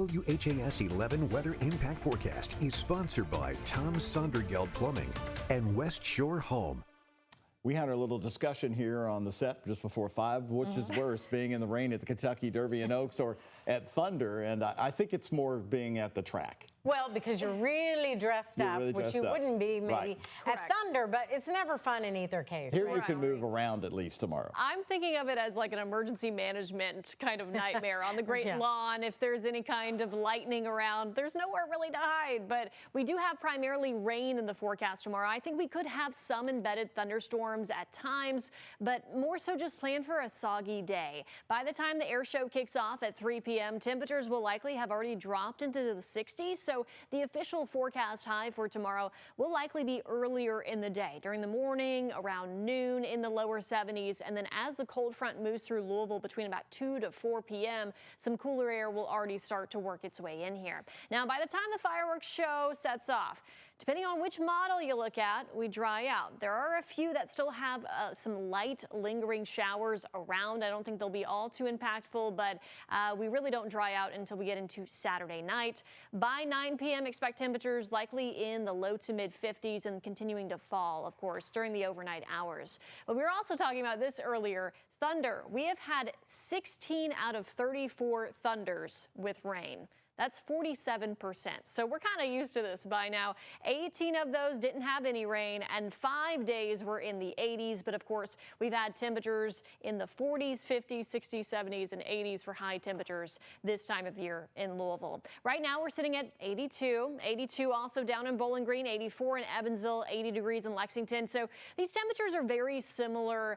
WHAS 11 Weather Impact Forecast is sponsored by Tom Sondergeld Plumbing and West Shore Home. We had our little discussion here on the set just before 5. Which is worse, being in the rain at the Kentucky Derby in Oaks or at Thunder? And I think it's more being at the track. Well, because you're really dressed up, which you wouldn't be maybe at Thunder, but it's never fun in either case. Here you can move around at least tomorrow. I'm thinking of it as like an emergency management kind of nightmare on the Great Lawn. If there's any kind of lightning around, there's nowhere really to hide. But we do have primarily rain in the forecast tomorrow. I think we could have some embedded thunderstorms at times, but more so just plan for a soggy day. By the time the air show kicks off at 3 p.m., temperatures will likely have already dropped into the 60s. So the official forecast high for tomorrow will likely be earlier in the day, during the morning, around noon in the lower 70s. And then as the cold front moves through Louisville between about 2 to 4 p.m., some cooler air will already start to work its way in here. Now, by the time the fireworks show sets off, depending on which model you look at, we dry out. There are a few that still have some light lingering showers around. I don't think they'll be all too impactful, but we really don't dry out until we get into Saturday night. By 9 p.m., expect temperatures likely in the low to mid 50s and continuing to fall, of course, during the overnight hours. But we were also talking about this earlier. Thunder. We have had 16 out of 34 thunders with rain. That's 47%. So we're kind of used to this by now. 18 of those didn't have any rain, and 5 days were in the 80s. But of course, we've had temperatures in the 40s, 50s, 60s, 70s, and 80s for high temperatures this time of year in Louisville. Right now, we're sitting at 82. 82 also down in Bowling Green, 84 in Evansville, 80 degrees in Lexington. So these temperatures are very similar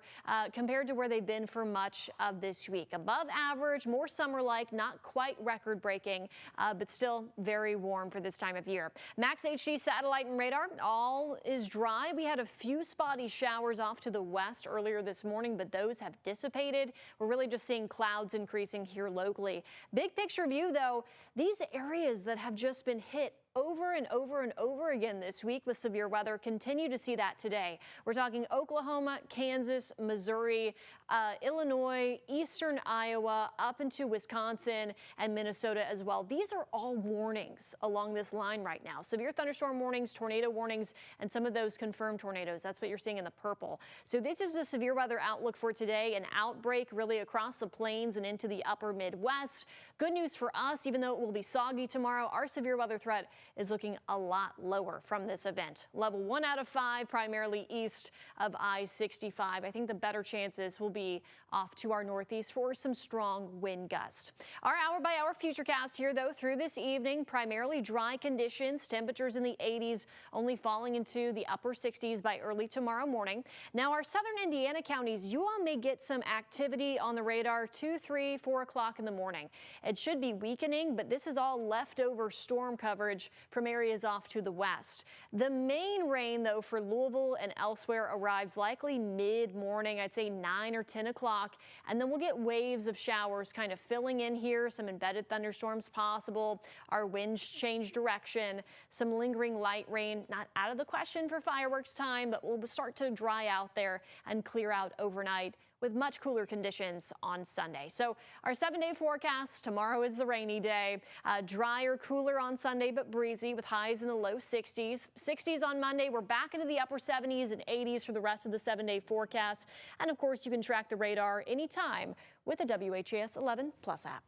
compared to where they've been for much of this week. Above average, more summer-like, not quite record-breaking. But still very warm for this time of year. Max HD satellite and radar, all is dry. We had a few spotty showers off to the west earlier this morning, but those have dissipated. We're really just seeing clouds increasing here locally. Big picture view, though, these areas that have just been hit over and over and over again this week with severe weather, continue to see that today. We're talking Oklahoma, Kansas, Missouri, Illinois, eastern Iowa, up into Wisconsin and Minnesota as well. These are all warnings along this line right now. Severe thunderstorm warnings, tornado warnings, and some of those confirmed tornadoes. That's what you're seeing in the purple. So this is the severe weather outlook for today. An outbreak really across the plains and into the upper Midwest. Good news for us, even though it will be soggy tomorrow, our severe weather threat is looking a lot lower from this event. Level 1 out of 5, primarily east of I-65. I think the better chances will be off to our northeast for some strong wind gusts. Our hour-by-hour futurecast here, though, through this evening, primarily dry conditions, temperatures in the 80s, only falling into the upper 60s by early tomorrow morning. Now, our southern Indiana counties, you all may get some activity on the radar 2, 3, 4 o'clock in the morning. It should be weakening, but this is all leftover storm coverage from areas off to the west. The main rain, though, for Louisville and elsewhere arrives likely mid-morning, I'd say 9 or 10 o'clock, and then we'll get waves of showers kind of filling in here, some embedded thunderstorms possible. Our winds change direction, some lingering light rain, not out of the question for fireworks time, but we'll start to dry out there and clear out overnight with much cooler conditions on Sunday. So our 7-day forecast, tomorrow is the rainy day. Drier, cooler on Sunday, but breezy with highs in the low 60s. 60s on Monday. We're back into the upper 70s and 80s for the rest of the 7-day forecast. And of course, you can track the radar anytime with the WHAS 11 Plus app.